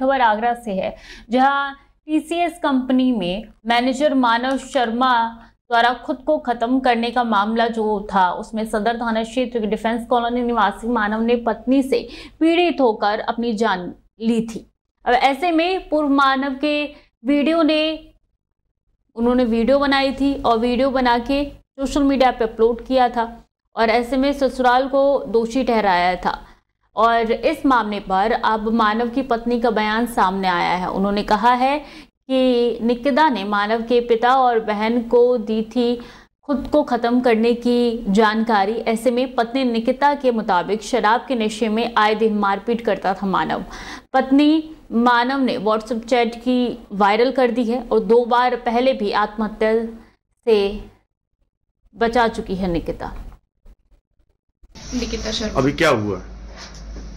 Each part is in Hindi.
खबर आगरा से है, जहां टीसीएस कंपनी में मैनेजर मानव शर्मा द्वारा खुद को खत्म करने का मामला जो था, उसमें सदर थाना क्षेत्र के डिफेंस कॉलोनी निवासी मानव ने पत्नी से पीड़ित होकर अपनी जान ली थी। अब ऐसे में पूर्व मानव के उन्होंने वीडियो बनाई थी और वीडियो बना के सोशल मीडिया पे अपलोड किया था और ऐसे में ससुराल को दोषी ठहराया था। और इस मामले पर अब मानव की पत्नी का बयान सामने आया है। उन्होंने कहा है कि निकिता ने मानव के पिता और बहन को दी थी खुद को खत्म करने की जानकारी। ऐसे में पत्नी निकिता के मुताबिक शराब के नशे में आए दिन मारपीट करता था मानव। पत्नी मानव ने व्हाट्सएप चैट की वायरल कर दी है और 2 बार पहले भी आत्महत्या से बचा चुकी है निकिता शर्मा। अभी क्या हुआ?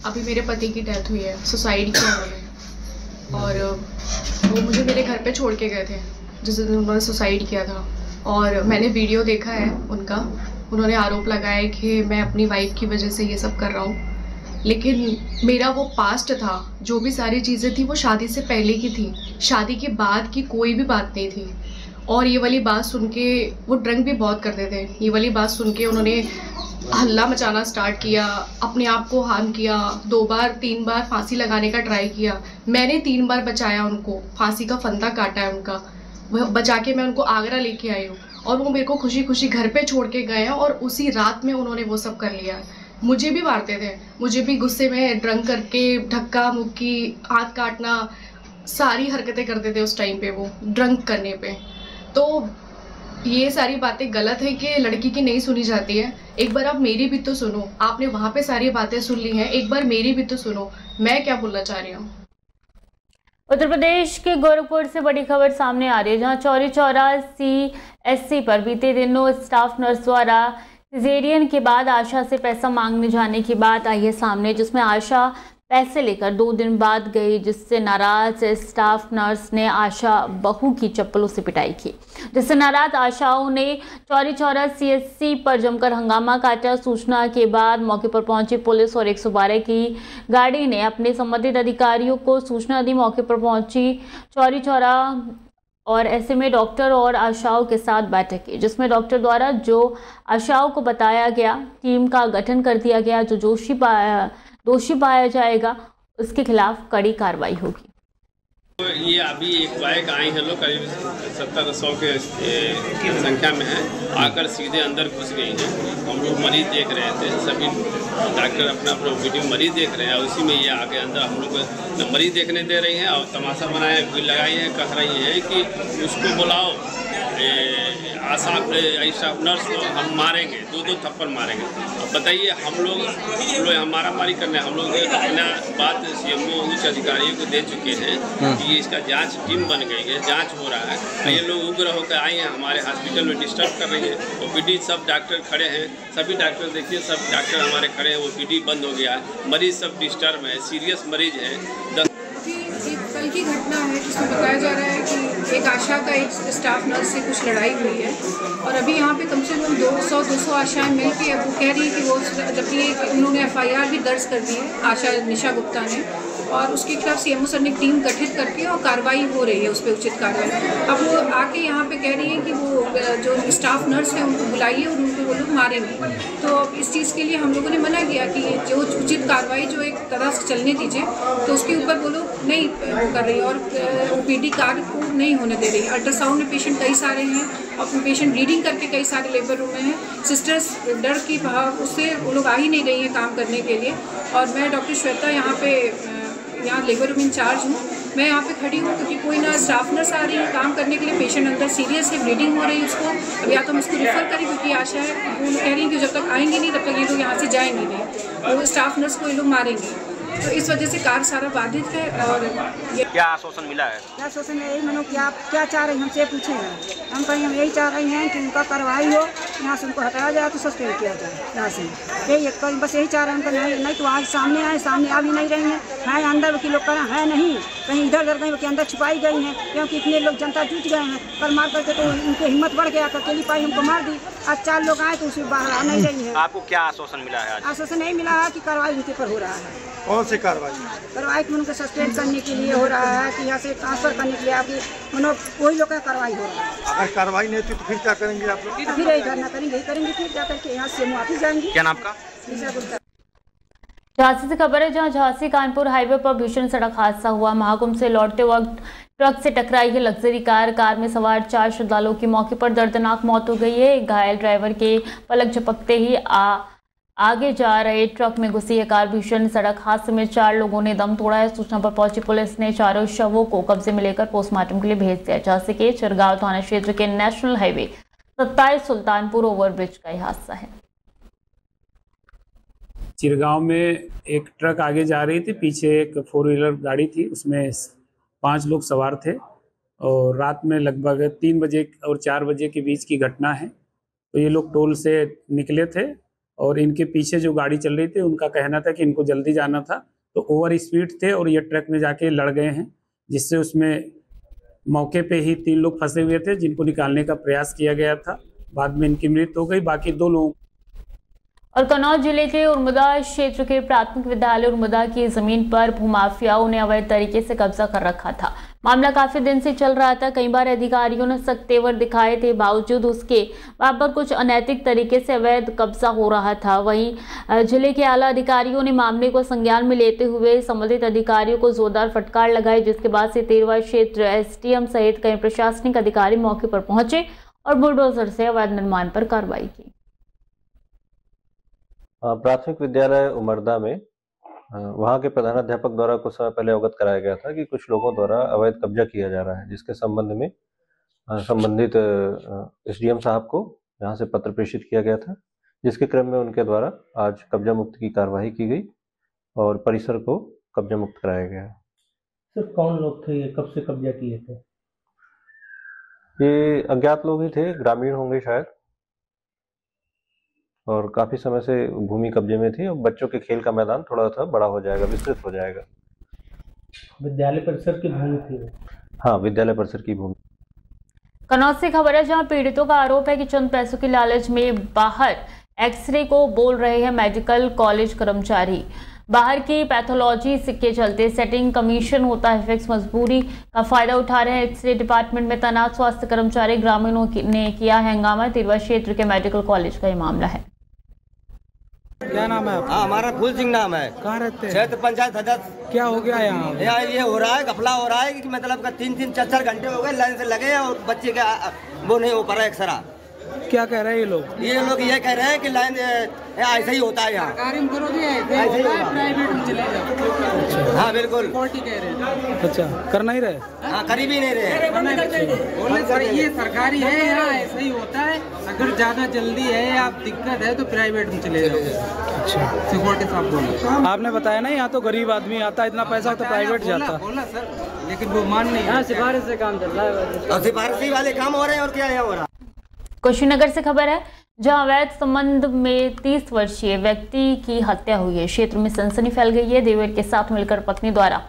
अभी मेरे पति की डेथ हुई है, सुसाइड किया उन्होंने और वो मुझे मेरे घर पे छोड़ के गए थे जिस दिन उन्होंने सुसाइड किया था। और मैंने वीडियो देखा है उनका। उन्होंने आरोप लगाया कि मैं अपनी वाइफ की वजह से ये सब कर रहा हूँ, लेकिन मेरा वो पास्ट था, जो भी सारी चीज़ें थी वो शादी से पहले की थी, शादी के बाद की कोई भी बात नहीं थी। और ये वाली बात सुन के वो ड्रंक भी बहुत करते थे। ये वाली बात सुन के उन्होंने हल्ला मचाना स्टार्ट किया, अपने आप को हार्म किया। 2 बार 3 बार फांसी लगाने का ट्राई किया। मैंने 3 बार बचाया उनको, फांसी का फंदा काटा है उनका, वह बचा के मैं उनको आगरा लेके आई हूँ और वो मेरे को खुशी खुशी घर पे छोड़ के गए हैं और उसी रात में उन्होंने वो सब कर लिया। मुझे भी मारते थे, मुझे भी गुस्से में ड्रंक करके धक्का मुक्की, हाथ काटना, सारी हरकतें करते थे उस टाइम पे वो ड्रंक करने पे। तो ये सारी बातें गलत है कि लड़की की नहीं सुनी जाती है। एक बार आप मेरी भी तो सुनो। आपने वहाँ पे सारी बातें सुन ली हैं, एक बार मेरी भी तो सुनो, मैं क्या बोलना चाह रही हूँ। उत्तर प्रदेश के गोरखपुर से बड़ी खबर सामने आ रही है, जहां चौरी चौरा CSC पर बीते दिनों स्टाफ नर्स द्वारा सिजेरियन के बाद आशा से पैसा मांगने जाने की बात आई है सामने, जिसमें आशा पैसे लेकर 2 दिन बाद गई, जिससे नाराज स्टाफ नर्स ने आशा बहू की चप्पलों से पिटाई की, जिससे नाराज आशाओं ने चौरी चौरा CSC पर जमकर हंगामा काटा। सूचना के बाद मौके पर पहुंची पुलिस और 112 की गाड़ी ने अपने संबंधित अधिकारियों को सूचना दी। मौके पर पहुंची चौरी चौरा और ऐसे में डॉक्टर और आशाओं के साथ बैठक की, जिसमें डॉक्टर द्वारा जो आशाओं को बताया गया, टीम का गठन कर दिया गया, जो दोषी पाया जाएगा उसके खिलाफ कड़ी कार्रवाई होगी। तो ये अभी एक बाइक आई है, लोग करीब 70-100 के संख्या में है, आकर सीधे अंदर घुस गई हैं। हम लोग मरीज देख रहे थे, सभी डॉक्टर अपना अपना वीडियो मरीज देख रहे हैं और उसी में ये आगे अंदर हम लोग मरीज देखने दे रही हैं और तमाशा बनाए भीड़ लगाई है, कह रही हैं कि उसको बुलाओ, आशा स्टाफ नर्स को हम मारेंगे, 2 थप्पड़ मारेंगे। अब बताइए हम लोग हमारा मारी करने, हम लोग अपना बात CMO उच्च अधिकारियों को दे चुके हैं कि इसका जांच टीम बन गई है, जांच हो रहा है। ये लोग उग्र होकर आए हैं, हमारे हॉस्पिटल में डिस्टर्ब कर रही है। OPD सब डॉक्टर खड़े हैं, सभी डॉक्टर देखिए, सब डॉक्टर हमारे खड़े हैं, OPD बंद हो गया है, मरीज सब डिस्टर्ब है, सीरियस मरीज है। कल की घटना है जिसमें बताया जा रहा है कि एक आशा का एक स्टाफ नर्स से कुछ लड़ाई हुई है और अभी यहाँ पे कम से कम 200 आशाएं मिलकर अब वो कह रही है कि वो, जबकि उन्होंने FIR भी दर्ज कर दी है आशा निशा गुप्ता ने, और उसके खिलाफ CMO सर ने टीम गठित करके और कार्रवाई हो रही है, उस पर उचित कार्रवाई। अब वो आके यहाँ पे कह रही है कि वो जो स्टाफ नर्स है उनको बुलाइए और उनको वो लोग मारेंगे। तो इस चीज़ के लिए हम लोगों ने मना किया कि जो उचित कार्रवाई जो एक तरह से चलने दीजिए, तो उसके ऊपर वो लोग नहीं कर रही और OPD कार्य को नहीं होने दे रही। अल्ट्रासाउंड में पेशेंट कई सारे हैं और पेशेंट रीडिंग करके कई सारे लेबर रूम में हैं। सिस्टर्स डर की भाव उससे वो लोग आ ही नहीं रही हैं काम करने के लिए। और मैं डॉक्टर श्वेता यहाँ लेबर रूम इंचार्ज हूँ, मैं यहाँ पे खड़ी हूँ क्योंकि कोई ना स्टाफ नर्स आ रही है काम करने के लिए, पेशेंट अंदर सीरियस है, ब्लीडिंग हो रही है उसको। अब या तो हम उसको रेफर करें क्योंकि आशा है, वो कह रही है कि जब तक आएंगे नहीं तब तक ये लोग यहाँ से जाएंगे नहीं, वो स्टाफ नर्स को ये लोग मारेंगे। तो इस वजह से कार्य सारा बाधित है। और ये क्या आश्वासन मिला है? क्या आश्वासन है? यही मानो कि आप क्या चाह रहे हैं हमसे पूछे हैं। हम कहीं हम यही चाह रहे हैं कि उनका कार्रवाई हो, यहाँ से उनको हटाया जाए तो सस्पेंड किया जाए यहाँ से, यही बस यही चाह रहे हैं। उनका नहीं तो आज सामने आए, सामने आ भी नहीं रही हैं अंदर की लोग करें है नहीं, कहीं इधर उधर कहीं अंदर छुपाई गई हैं, क्योंकि इतने लोग जनता जुट गए हैं। कल मार करके तो उनकी हिम्मत बढ़ गया, अकेली पाई हमको मार दी। आज 4 लोग आए तो उसमें बाहर आ नहीं रही है। आपको क्या आश्वासन मिला है? आश्वासन नहीं मिला है कि कार्रवाई उनके ऊपर हो रहा है। कौन से कार्रवाई कि उनको सस्पेंड करने के लिए हो रहा है कि यहाँ से ट्रांसफर करने के लिए आपकी वही लोग का कार्रवाई हो रहा है। अगर कार्रवाई नहीं होती तो फिर क्या करेंगे आप लोग? फिर यही धरना करेंगे फिर जाकर के यहाँ से वापिस जाएंगे। क्या नाम का? झांसी से खबर है, जहां झांसी कानपुर हाईवे पर भीषण सड़क हादसा हुआ। महाकुंभ से लौटते वक्त ट्रक से टकराई है लग्जरी कार में सवार 4 श्रद्धालुओं की मौके पर दर्दनाक मौत हो गई है। घायल ड्राइवर के पलक झपकते ही आगे जा रहे ट्रक में घुसी है कार। भीषण सड़क हादसे में 4 लोगों ने दम तोड़ा है। सूचना पर पहुंची पुलिस ने चारों शवों को कब्जे में लेकर पोस्टमार्टम के लिए भेज दिया। झांसी के चिरगांव थाना क्षेत्र के नेशनल हाईवे 27 सुल्तानपुर ओवरब्रिज का यह हादसा है। चिरगांव में एक ट्रक आगे जा रही थी, पीछे एक 4 व्हीलर गाड़ी थी, उसमें 5 लोग सवार थे और रात में लगभग 3 बजे और 4 बजे के बीच की घटना है। तो ये लोग टोल से निकले थे और इनके पीछे जो गाड़ी चल रही थी उनका कहना था कि इनको जल्दी जाना था, तो ओवर स्पीड थे और ये ट्रक में जाके लड़ गए हैं, जिससे उसमें मौके पे ही 3 लोग फंसे हुए थे जिनको निकालने का प्रयास किया गया था। बाद में इनकी मृत्यु हो गई। बाकी 2 लोग। और कन्नौज जिले के उर्मुदा क्षेत्र के प्राथमिक विद्यालय उर्मुदा की जमीन पर भूमाफियाओं ने अवैध तरीके से कब्जा कर रखा था। मामला काफी दिन से चल रहा था। कई बार अधिकारियों ने सख्त तेवर दिखाए थे, बावजूद उसके वहां पर कुछ अनैतिक तरीके से अवैध कब्जा हो रहा था। वहीं जिले के आला अधिकारियों ने मामले को संज्ञान में लेते हुए संबंधित अधिकारियों को जोरदार फटकार लगाई, जिसके बाद से 13वां क्षेत्र SDM सहित कई प्रशासनिक अधिकारी मौके पर पहुंचे और बुलडोजर से अवैध निर्माण पर कार्रवाई की। प्राथमिक विद्यालय उमरदा में वहाँ के प्रधानाध्यापक द्वारा कुछ समय पहले अवगत कराया गया था कि कुछ लोगों द्वारा अवैध कब्जा किया जा रहा है, जिसके संबंध में संबंधित SDM साहब को यहाँ से पत्र प्रेषित किया गया था, जिसके क्रम में उनके द्वारा आज कब्जा मुक्त की कार्यवाही की गई और परिसर को कब्जा मुक्त कराया गया। सर कौन लोग थे, ये कब से कब्जा किए थे? ये अज्ञात लोग ही थे, ग्रामीण होंगे शायद, और काफी समय से भूमि कब्जे में थी। और बच्चों के खेल का मैदान थोड़ा सा बड़ा हो जाएगा, विस्तृत हो जाएगा। विद्यालय परिसर की भूमि थी? हाँ, विद्यालय परिसर की भूमि। कन्नौज से खबर है, जहां पीड़ितों का आरोप है कि चंद पैसों की लालच में बाहर एक्सरे को बोल रहे हैं मेडिकल कॉलेज कर्मचारी। बाहर की पैथोलॉजी के चलते सेटिंग कमीशन होता है फिक्स, मजबूरी का फायदा उठा रहे हैं एक्सरे डिपार्टमेंट में तैनात स्वास्थ्य कर्मचारी। ग्रामीणों ने किया हंगामा। 13वां क्षेत्र के मेडिकल कॉलेज का ये मामला है। क्या नाम है आपका? हमारा फूल सिंह नाम है। कहाँ रहते हैं? क्षेत्र पंचायत सदस्य। क्या हो गया यहाँ? ये हो रहा है, घपला हो रहा है कि मतलब का 3-3, 4-4 घंटे हो गए लाइन से लगे और बच्चे का वो नहीं हो पा रहा है एक्सरा। क्या कह रहे हैं ये लोग? ये कह रहे हैं कि लाइन ऐसा ही होता है यहाँ। सरकारी में करोगे ऐसे ही होगा, प्राइवेट में चले जाओ। हाँ बिल्कुल, कह रहे हैं। अच्छा, कर नहीं रहे? हाँ, करीब ही नहीं रहे। सर ये सरकारी है, यहाँ ऐसा ही होता है। अगर ज्यादा जल्दी है या दिक्कत है तो प्राइवेट में चले जाओ। अच्छा, सिक्योरिटी साहब बोला। आपने बताया ना, यहाँ तो गरीब आदमी आता है, इतना पैसा तो प्राइवेट जाता। बोला सर, लेकिन वो मान नहीं। यहाँ सिफारिश से काम चल रहा है, सिफारिशी वाले काम हो रहे हैं और क्या यहाँ हो रहा है। कुशीनगर से खबर है, जहां अवैध संबंध में 30 वर्षीय व्यक्ति की हत्या हुई है। क्षेत्र में सनसनी फैल गई है। देवर के साथ मिलकर पत्नी द्वारा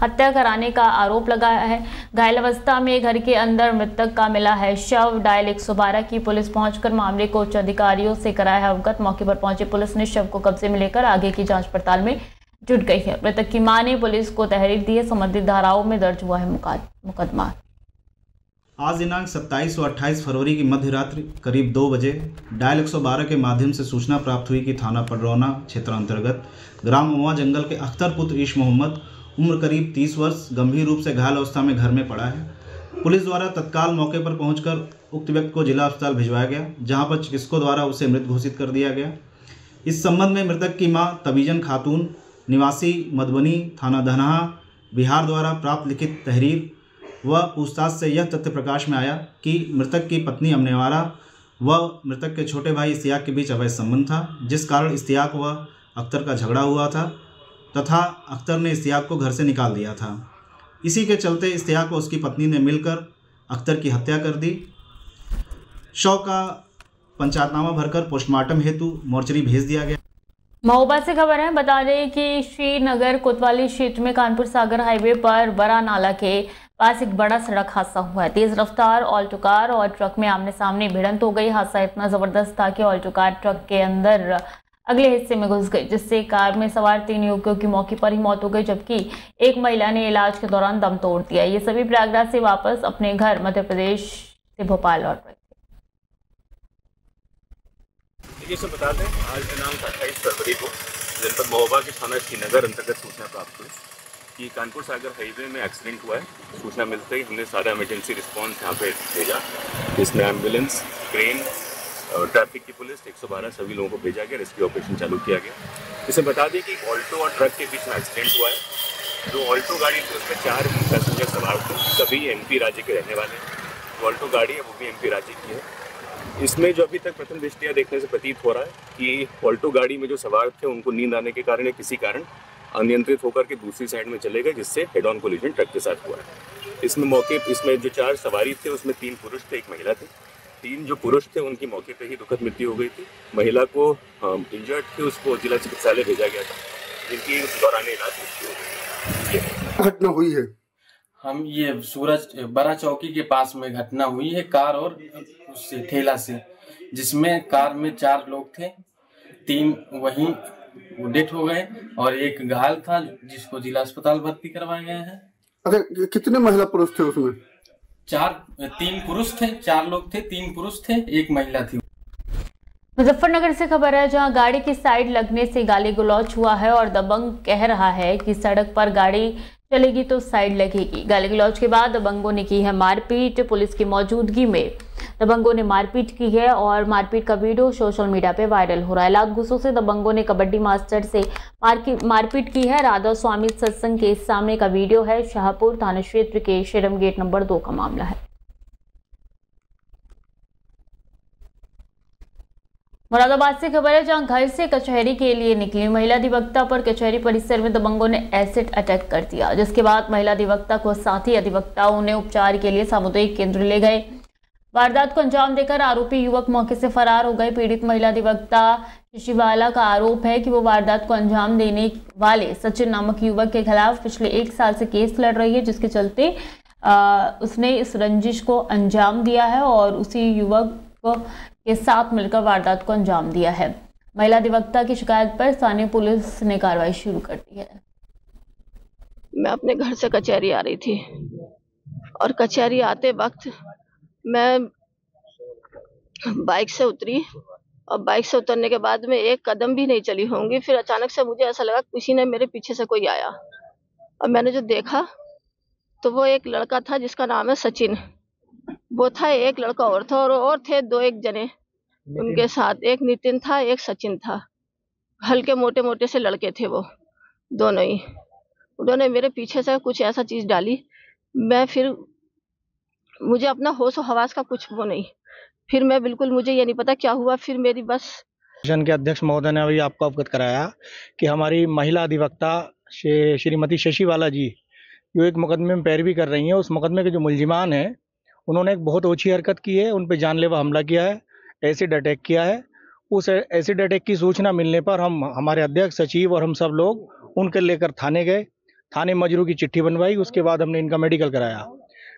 हत्या कराने का आरोप लगाया है। घायल अवस्था में घर के अंदर मृतक का मिला है शव। डायल 112 की पुलिस पहुंचकर मामले को उच्च अधिकारियों से कराया है अवगत। मौके पर पहुंची पुलिस ने शव को कब्जे में लेकर आगे की जांच पड़ताल में जुट गई है। मृतक की मां ने पुलिस को तहरीर दी है। संबंधित धाराओं में दर्ज हुआ है मुकदमा। आज दिनांक 27 और 28 फरवरी की मध्य रात्रि करीब 2 बजे डायल 112 के माध्यम से सूचना प्राप्त हुई कि थाना पडरौना क्षेत्र अंतर्गत ग्राम महुआ जंगल के अख्तर पुत्र ईश मोहम्मद उम्र करीब 30 वर्ष गंभीर रूप से घायल अवस्था में घर में पड़ा है। पुलिस द्वारा तत्काल मौके पर पहुंचकर उक्त व्यक्ति को जिला अस्पताल भिजवाया गया, जहां पर चिकित्सकों द्वारा उसे मृत घोषित कर दिया गया। इस संबंध में मृतक की मां तबीजन खातून निवासी मधुबनी थाना धनहा बिहार द्वारा प्राप्त लिखित तहरीर व पूछताछ से यह तथ्य प्रकाश में आया कि मृतक की पत्नी अमनेवारा व मृतक के छोटे भाई इस्तियाक के बीच अवैध संबंध था, जिस कारण इस्तियाक व अख्तर का झगड़ा हुआ था तथा अख्तर ने इस्तियाक को घर से निकाल दिया था। इसी के चलते इस्तियाक व उसकी पत्नी ने मिलकर अख्तर की हत्या कर दी। शव का पंचायतनामा भरकर पोस्टमार्टम हेतु मोर्चरी भेज दिया गया। महोबा से खबर है, बता दें कि श्रीनगर कोतवाली क्षेत्र में कानपुर सागर हाईवे पर बड़ा नाला के पास एक बड़ा सड़क हादसा हुआ है। तेज रफ्तार ऑल्टो कार और ट्रक में आमने सामने भिड़ंत हो गई। हादसा इतना जबरदस्त था कि ऑल्टो कार ट्रक के अंदर अगले हिस्से में घुस गई, जिससे कार में सवार 3 युवकों की मौके पर ही मौत हो गई, जबकि एक महिला ने इलाज के दौरान दम तोड़ दिया। ये सभी प्रयागराज से वापस अपने घर मध्य प्रदेश से भोपाल लौट रहे थे। देखिए, बता दें, आज दिनांक 28 फरवरी को जनपद महोबा के थाना श्रीनगर अंतर्गत सूचना प्राप्त हुई कि कानपुर सागर हाईवे में एक्सीडेंट हुआ है। सूचना मिलते ही हमने सारा इमरजेंसी रिस्पांस यहाँ पे भेजा। इसमें एम्बुलेंस, क्रेन, ट्रैफिक की पुलिस, 112 सभी लोगों को भेजा गया। रेस्क्यू ऑपरेशन चालू किया गया। इसे बता दें कि ऑल्टो और ट्रक के बीच में एक्सीडेंट हुआ है। जो ऑल्टो गाड़ी थी उसमें 4 पैसेंजर सवार थे, सभी एमपी राज्य के रहने वाले हैं। ऑल्टो गाड़ी है वो भी एमपी राज्य की है। इसमें जो अभी तक प्रथम दृष्टया देखने से प्रतीत हो रहा है कि ऑल्टो गाड़ी में जो सवार थे उनको नींद आने के कारण या किसी कारण अनियंत्रित होकर के दूसरी साइड में चले गए, जिससे हेड ऑन कोलिजन ट्रक के साथ हुआ है। इसमें जो 4 सवारी थे उसमें 3 पुरुष थे, 1 महिला थी। 3 जो पुरुष थे उनकी मौके पर ही दुखद मृत्यु हो गई थी। महिला को इंजर्ड थी, उसको जिला चिकित्सालय भेजा गया था, जिनकी उस दौरान इलाज मृत्यु हो गई। घटना हुई है, हम ये सूरज बड़ा चौकी के पास में घटना हुई है, कार और उससे ठेला से, जिसमें कार में 4 लोग थे, 3 वहीं डेथ हो गए और 1 घायल था, जिसको जिला अस्पताल भर्ती करवाए गए हैं। अच्छा, कितने महिला पुरुष थे उसमें? 3 पुरुष थे, 4 लोग थे, 3 पुरुष थे, 1 महिला थी। मुजफ्फरनगर से खबर है, जहां गाड़ी की साइड लगने से गाली गलौज हुआ है और दबंग कह रहा है कि सड़क पर गाड़ी चलेगी तो साइड लगेगी। गाली गलौज के बाद दबंगों ने की है मारपीट। पुलिस की मौजूदगी में दबंगों ने मारपीट की है और मारपीट का वीडियो सोशल मीडिया पे वायरल हो रहा है। लाख गुस्सों से दबंगों ने कबड्डी मास्टर से मारपीट की है। राधा स्वामी सत्संग के सामने का वीडियो है। शाहपुर थाना क्षेत्र के शेरम गेट नंबर 2 का मामला है। मुरादाबाद से खबर है, जहां घर से कचहरी के लिए निकली महिला अधिवक्ता पर कचहरी परिसर में दबंगों ने एसिड अटैक कर दिया, जिसके बाद महिला अधिवक्ता को साथी अधिवक्ताओं ने उपचार के लिए सामुदायिक केंद्र ले गए। वारदात को अंजाम देकर आरोपी युवक मौके से फरार हो गए। पीड़ित महिला अधिवक्ता शशिबाला का आरोप है कि वो वारदात को अंजाम देने वाले सचिन नामक युवक के खिलाफ पिछले 1 साल से केस लड़ रही है, जिसके चलते उसने इस रंजिश को अंजाम दिया है और उसी युवक के साथ मिलकर वारदात को अंजाम दिया है। महिला अधिवक्ता की शिकायत पर स्थानीय पुलिस ने कार्रवाई शुरू कर दी है। मैं अपने घर से कचहरी आ रही थी और कचहरी आते वक्त मैं बाइक से उतरी और बाइक से उतरने के बाद में 1 कदम भी नहीं चली होंगी, फिर अचानक से मुझे ऐसा लगा किसी ने मेरे पीछे से कोई आया और मैंने जो देखा तो वो एक लड़का था जिसका नाम है सचिन। वो था, 1 लड़का और था और थे 2-1 जने उनके साथ, एक नितिन था, एक सचिन था। हल्के मोटे मोटे से लड़के थे वो दोनों ही। उन्होंने मेरे पीछे से कुछ ऐसा चीज डाली, मैं फिर मुझे अपना होश और हवास का कुछ वो नहीं, फिर मैं बिल्कुल मुझे ये नहीं पता क्या हुआ। फिर मेरी बस के अध्यक्ष महोदय ने अभी आपको अवगत कराया कि हमारी महिला अधिवक्ता श्रीमती शशिबाला जी जो एक मुकदमे में पैरवी कर रही हैं, उस मुकदमे के जो मुलजिमान हैं उन्होंने एक बहुत ओछी हरकत की है, उन पर जानलेवा हमला किया है, एसिड अटैक किया है। उस एसिड अटैक की सूचना मिलने पर हमारे अध्यक्ष सचिव और हम सब लोग उनके लेकर थाने गए। थाने मजरू की चिट्ठी बनवाई, उसके बाद हमने इनका मेडिकल कराया।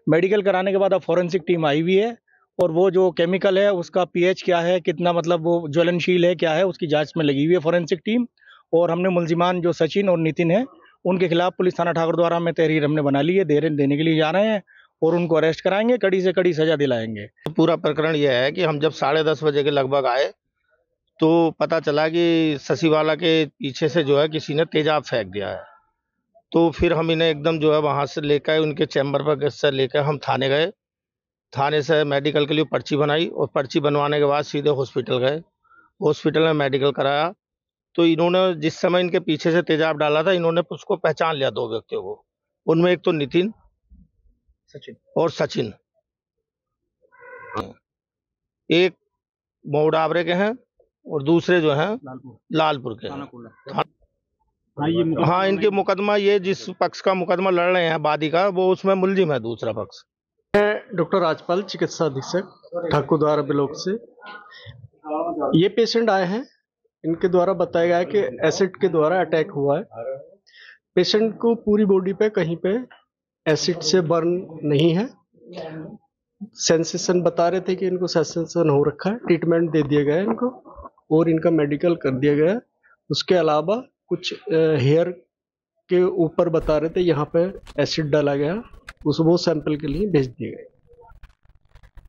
मेडिकल कराने के बाद अब फॉरेंसिक टीम आई हुई है और वो जो केमिकल है उसका पीएच क्या है, कितना मतलब वो ज्वलनशील है क्या है, उसकी जांच में लगी हुई है फॉरेंसिक टीम। और हमने मुलजिमान जो सचिन और नितिन है उनके खिलाफ पुलिस थाना ठाकुरद्वारा में तहरीर हमने बना ली है, देने के लिए जा रहे हैं और उनको अरेस्ट कराएंगे, कड़ी से कड़ी सजा दिलाएंगे। पूरा प्रकरण यह है कि हम जब 10:30 बजे के लगभग आए तो पता चला कि शशिबाला के पीछे से जो है किसी ने तेजाब फेंक दिया है। तो फिर हम इन्हें एकदम जो है वहाँ से लेकर उनके चैम्बर पर से लेकर हम थाने गए। थाने से मेडिकल के लिए पर्ची बनाई और पर्ची बनवाने के बाद सीधे हॉस्पिटल गए। हॉस्पिटल में मेडिकल कराया तो इन्होंने जिस समय इनके पीछे से तेजाब डाला था इन्होंने उसको पहचान लिया 2 व्यक्तियों को। उनमें एक तो नितिन और सचिन, एक मोडावरे के हैं और दूसरे जो हैं लालपुर के हैं। हाँ, इनके मुकदमा ये जिस पक्ष का मुकदमा लड़ रहे हैं वादी का, वो उसमें मुलजिम है दूसरा पक्ष। डॉक्टर राजपाल, चिकित्सा अधीक्षक ठाकुरद्वारा ब्लॉक से। ये पेशेंट आए हैं, इनके द्वारा बताया गया है कि एसिड के द्वारा अटैक हुआ है। पेशेंट को पूरी बॉडी पे कहीं पे एसिड से बर्न नहीं है। सेंसेशन बता रहे थे कि इनको सेंसेशन हो रखा है, ट्रीटमेंट दे दिया गया है इनको। और इनका मेडिकल कर दिया गया। उसके अलावा कुछ हेयर के ऊपर बता रहे थे यहाँ पे एसिड डाला गया, वो सैंपल के लिए भेज दिए गए।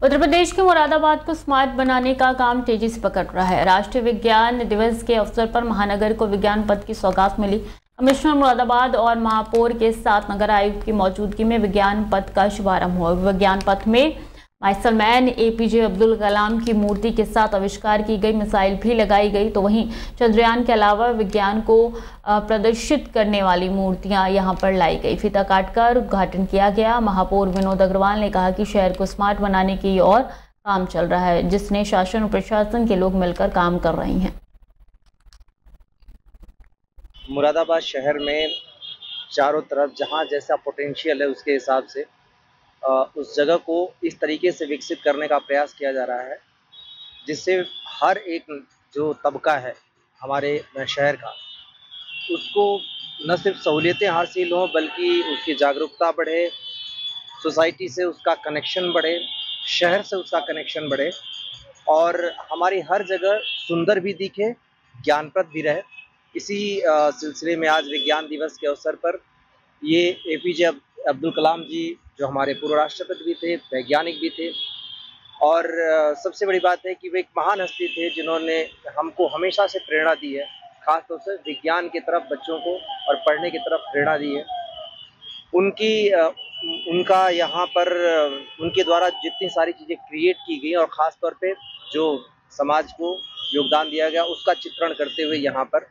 उत्तर प्रदेश के मुरादाबाद को स्मार्ट बनाने का काम तेजी से पकड़ रहा है। राष्ट्रीय विज्ञान दिवस के अवसर पर महानगर को विज्ञान पथ की सौगात मिली। कमिश्नर मुरादाबाद और महापौर के साथ नगर आयुक्त की मौजूदगी में विज्ञान पथ का शुभारंभ हुआ। विज्ञान पथ में micelle man APJ Abdul Kalam की मूर्ति के साथ आविष्कार की गई मिसाइल भी लगाई गई। तो वहीं चंद्रयान के अलावा विज्ञान को प्रदर्शित करने वाली मूर्तियां यहां पर लाई गई। फीता काटकर उद्घाटन किया गया। महापौर विनोद अग्रवाल ने कहा कि शहर को स्मार्ट बनाने की और काम चल रहा है, जिसने शासन और प्रशासन के लोग मिलकर काम कर रहे हैं। मुरादाबाद शहर में चारों तरफ जहाँ जैसा पोटेंशियल है उसके हिसाब से उस जगह को इस तरीके से विकसित करने का प्रयास किया जा रहा है, जिससे हर एक जो तबका है हमारे शहर का, उसको न सिर्फ सहूलियतें हासिल हों बल्कि उसकी जागरूकता बढ़े, सोसाइटी से उसका कनेक्शन बढ़े, शहर से उसका कनेक्शन बढ़े और हमारी हर जगह सुंदर भी दिखे, ज्ञानप्रद भी रहे। इसी सिलसिले में आज विज्ञान दिवस के अवसर पर ये APJ अब्दुल कलाम जी जो हमारे पूर्व राष्ट्रपति भी थे, वैज्ञानिक भी थे और सबसे बड़ी बात है कि वे एक महान हस्ती थे जिन्होंने हमको हमेशा से प्रेरणा दी है, खासतौर से विज्ञान की तरफ बच्चों को और पढ़ने की तरफ प्रेरणा दी है। उनका यहाँ पर उनके द्वारा जितनी सारी चीज़ें क्रिएट की गई और ख़ास तौर पे जो समाज को योगदान दिया गया उसका चित्रण करते हुए यहाँ पर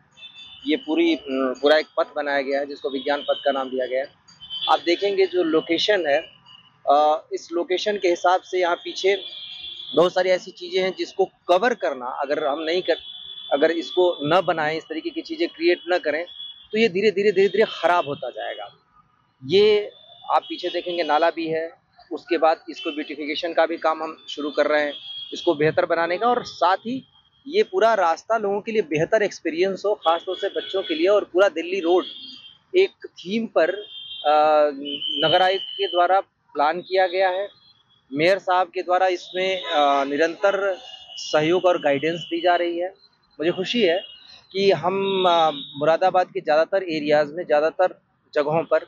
ये पूरा एक पथ बनाया गया है, जिसको विज्ञान पथ का नाम दिया गया है। आप देखेंगे जो लोकेशन है, इस लोकेशन के हिसाब से यहाँ पीछे बहुत सारी ऐसी चीज़ें हैं जिसको कवर करना अगर इसको न बनाएं, इस तरीके की चीज़ें क्रिएट न करें तो ये धीरे धीरे ख़राब होता जाएगा। ये आप पीछे देखेंगे नाला भी है, उसके बाद इसको ब्यूटिफिकेशन का भी काम हम शुरू कर रहे हैं, इसको बेहतर बनाने का, और साथ ही ये पूरा रास्ता लोगों के लिए बेहतर एक्सपीरियंस हो, खासतौर से बच्चों के लिए। और पूरा दिल्ली रोड एक थीम पर नगर आयुक्त के द्वारा प्लान किया गया है। मेयर साहब के द्वारा इसमें निरंतर सहयोग और गाइडेंस दी जा रही है। मुझे खुशी है कि हम मुरादाबाद के ज़्यादातर एरियाज़ में, ज़्यादातर जगहों पर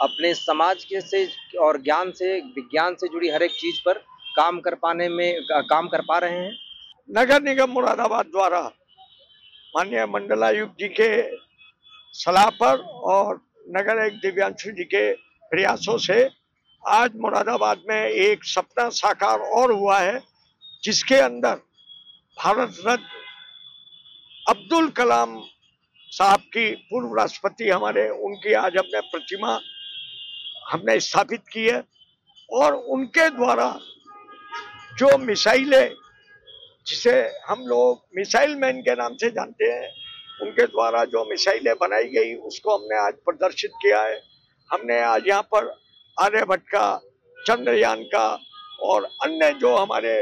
अपने समाज के से और विज्ञान से जुड़ी हर एक चीज़ पर काम कर पा रहे हैं। नगर निगम मुरादाबाद द्वारा माननीय मंडलायुक्त जी के सलाह पर और नगर आयुक्त दिव्यांशु जी के प्रयासों से आज मुरादाबाद में एक सपना साकार और हुआ है, जिसके अंदर भारत रत्न अब्दुल कलाम साहब की, पूर्व राष्ट्रपति हमारे, उनकी आज हमने प्रतिमा हमने स्थापित की है। और उनके द्वारा जो मिसाइलें, जिसे हम लोग मिसाइल मैन के नाम से जानते हैं, उनके द्वारा जो मिसाइलें बनाई गई उसको हमने आज प्रदर्शित किया है। हमने आज यहाँ पर आर्यभट्ट का, चंद्रयान का और अन्य जो हमारे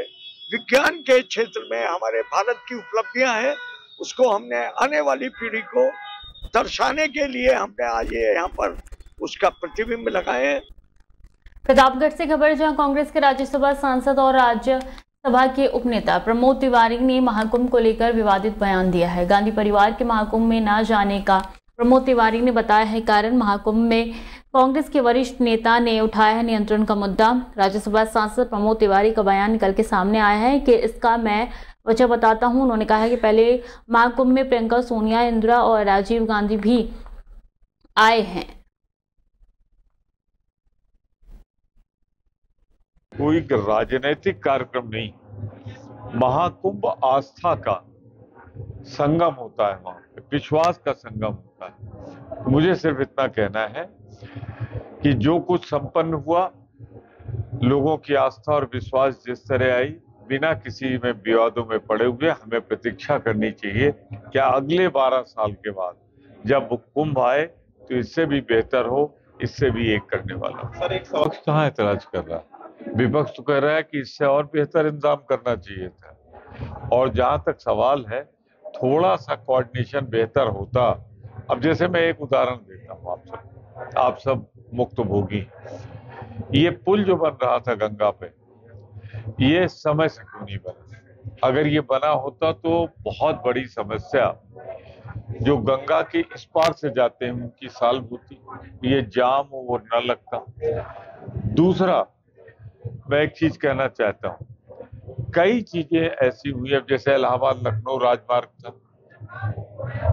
विज्ञान के क्षेत्र में हमारे भारत की उपलब्धियां हैं उसको हमने आने वाली पीढ़ी को दर्शाने के लिए हमने आज ये यहाँ पर उसका प्रतिबिंब लगाए हैं। प्रतापगढ़ से खबर, जहां कांग्रेस के राज्यसभा सांसद और राज्यसभा के उपनेता प्रमोद तिवारी ने महाकुंभ को लेकर विवादित बयान दिया है। गांधी परिवार के महाकुंभ में न जाने का प्रमोद तिवारी ने बताया है कारण। महाकुंभ में कांग्रेस के वरिष्ठ नेता ने उठाया है नियंत्रण का मुद्दा। राज्यसभा सांसद प्रमोद तिवारी का बयान निकल के सामने आया है कि इसका मैं वजह बताता हूं। उन्होंने कहा कि पहले महाकुंभ में प्रियंका, सोनिया, इंदिरा और राजीव गांधी भी आए हैं। कोई राजनीतिक कार्यक्रम नहीं, महाकुंभ आस्था का संगम होता है, वहां पे विश्वास का संगम होता है। मुझे सिर्फ इतना कहना है कि जो कुछ संपन्न हुआ, लोगों की आस्था और विश्वास जिस तरह आई, बिना किसी में विवादों में पड़े हुए हमें प्रतीक्षा करनी चाहिए क्या अगले 12 साल के बाद जब कुंभ आए तो इससे भी बेहतर हो, इससे भी एक करने वाला। सर, एक पक्ष कहाँ ऐतराज कर रहा है? विपक्ष तो कह रहा है कि इससे और बेहतर इंतजाम करना चाहिए था। और जहां तक सवाल है, थोड़ा सा कोऑर्डिनेशन बेहतर होता। अब जैसे मैं एक उदाहरण देता हूँ आप सब मुक्तभोगी, ये पुल जो बन रहा था गंगा पे, ये समय से क्यों नहीं बना? अगर ये बना होता तो बहुत बड़ी समस्या जो गंगा के इस पार से जाते हैं उनकी सॉल्व होती, ये जाम वो न लगता। दूसरा, मैं एक चीज कहना चाहता हूँ, कई चीजें ऐसी हुई, अब जैसे इलाहाबाद लखनऊ राजमार्ग था,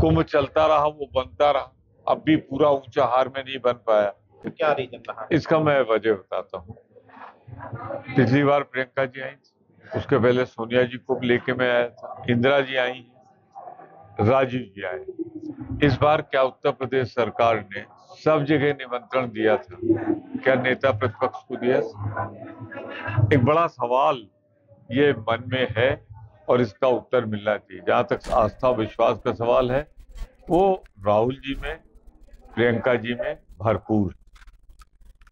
कुंभ चलता रहा, वो बनता रहा, अब भी पूरा ऊंचा हार में नहीं बन पाया। तो क्या रीजन रहा? इसका मैं वजह बताता हूँ। पिछली बार प्रियंका जी आई थी, उसके पहले सोनिया जी को लेके मैं आया था, इंदिरा जी आई, राजीव जी आए। इस बार क्या उत्तर प्रदेश सरकार ने सब जगह निमंत्रण दिया था, क्या नेता प्रतिपक्ष को दिया? एक बड़ा सवाल ये मन में है और इसका उत्तर मिलना चाहिए। जहां तक आस्था विश्वास का सवाल है, वो राहुल जी में, प्रियंका जी में भरपूर।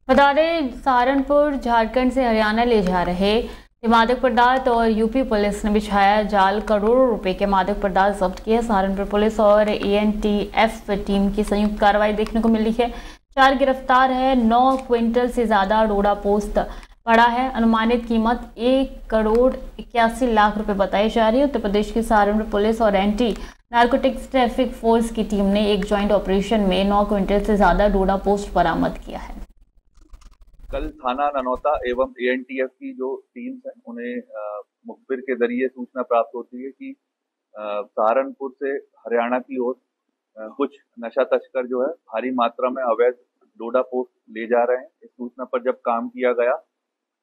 बता दें, सहारनपुर झारखंड से हरियाणा ले जा रहे मादक पदार्थ और यूपी पुलिस ने बिछाया जाल, करोड़ों रुपए के मादक पदार्थ जब्त किए। सहारनपुर पुलिस और ANTF टीम की संयुक्त कार्रवाई देखने को मिली है। 4 गिरफ्तार है। 9 क्विंटल से ज्यादा डोडा पोस्त पड़ा है। अनुमानित कीमत 1,81,00,000 रुपए बताई जा रही है। उत्तर प्रदेश की सहारनपुर पुलिस और एंटी नार्कोटिक्स ट्रैफिक फोर्स की टीम ने एक ज्वाइंट ऑपरेशन में 9 क्विंटल से ज्यादा डोडा पोस्ट बरामद किया है। कल थाना ननौता एवं ANTF की जो टीम्स हैं उन्हें मुखबिर के जरिए सूचना प्राप्त होती है कि सहारनपुर से हरियाणा की ओर कुछ नशा तस्कर जो है भारी मात्रा में अवैध डोडा पोस्ट ले जा रहे हैं। इस सूचना पर जब काम किया गया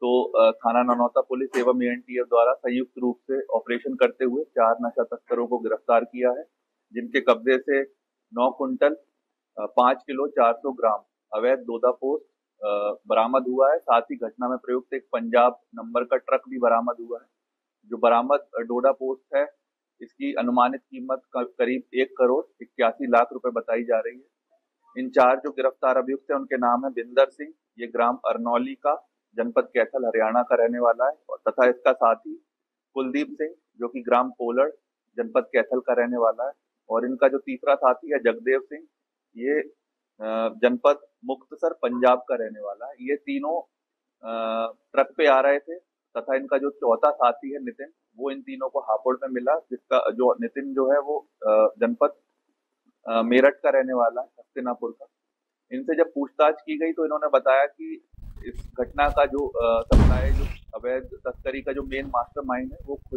तो थाना ननौता पुलिस एवं ANTF द्वारा संयुक्त रूप से ऑपरेशन करते हुए 4 नशा तस्करों को गिरफ्तार किया है, जिनके कब्जे से 9 कुंटल 5 किलो 400 ग्राम अवैध डोडा पोस्ट बरामद हुआ है। साथ ही घटना में प्रयुक्त एक पंजाब नंबर का ट्रक भी बरामद हुआ है। जो बरामद डोडा पोस्ट है, इसकी अनुमानित कीमत करीब 1,81,00,000 रुपए बताई जा रही है। इन 4 जो गिरफ्तार अभियुक्त हैं उनके नाम है बिंदर सिंह, ये ग्राम अरनौली का, जनपद कैथल हरियाणा का रहने वाला है, और तथा इसका साथी कुलदीप सिंह जो कि ग्राम पोलड़ जनपद कैथल का रहने वाला है, और इनका जो तीसरा साथी है जगदेव सिंह, ये जनपद मुक्तसर पंजाब का रहने वाला है। ये तीनों ट्रक पे आ रहे थे, तथा इनका जो चौथा साथी है नितिन, वो इन तीनों को हापुड़ में मिला, जिसका जो नितिन जो है वो जनपद मेरठ का रहने वाला है, हस्तिनापुर का। इनसे जब पूछताछ की गई तो इन्होंने बताया कि इस घटना का जो सप्लाई, जो अवैध तस्करी का जो मेन मास्टरमाइंड है वो खुद